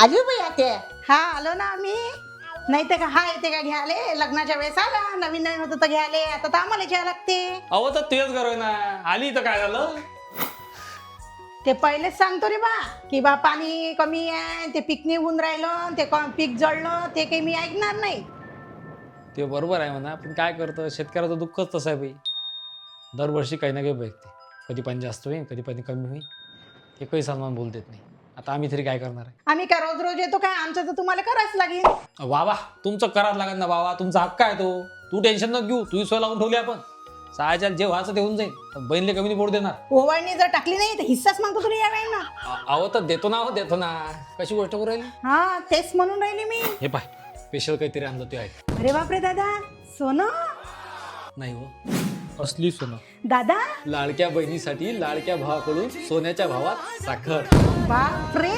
आली बाई आते. हा आलो ना आम्ही. नाही तर का हा येते का घ्यायले, लग्नाच्या वेळेस आला, नवीन नवीन होतं तर घ्यायले, आता तर आम्हाला घ्यायला लागते. अहो तर तेच करू ना, आली तर काय झालं. ते पहिलेच सांगतो रे बा की बा पाणी कमी आहे, ते पीक निघून राहिलं, ते पीक जळलं, ते काही मी ऐकणार नाही. ते बरोबर आहे म्हणा, पण काय करतं, शेतकऱ्याचं दुःखच तसं आहे बाई. दरवर्षी काही ना काही बघते, कधी पाणी जास्त होईल, कधी पाणी कमी होईल, ते काही सन्मान बोल देत नाही. आता आम्ही तरी काय करणार आहे. आम्ही काय रोज रोज येतो काय, आमचं तर तुम्हाला करावंच लागेल. बाबा तुमचं करावं लागेल ना बाबा, तुमचा हक्क आहे तो. तू टेन्शन न घेऊ, तू सोय लावून ठेवली आपण. सहायच्या जे व्हायचं ते होऊन जाईल, पण बहिणीला कमी बोट देणार. ओवाळणी जर टाकली नाही तर हिस्साच मागतो तुला या वेळेला. अहो तर देतो ना, देतो ना. कशी गोष्ट करू राहिली. हा तेच म्हणून राहिली मी. हे पाय, स्पेशल काहीतरी आणलं ते आहे. अरे बापरे दादा, सोनं. नाही हो, असली सोनं. दादा लाडक्या बहिणीसाठी लाडक्या भावाकडून सोन्याच्या भावात साखर. बापरे.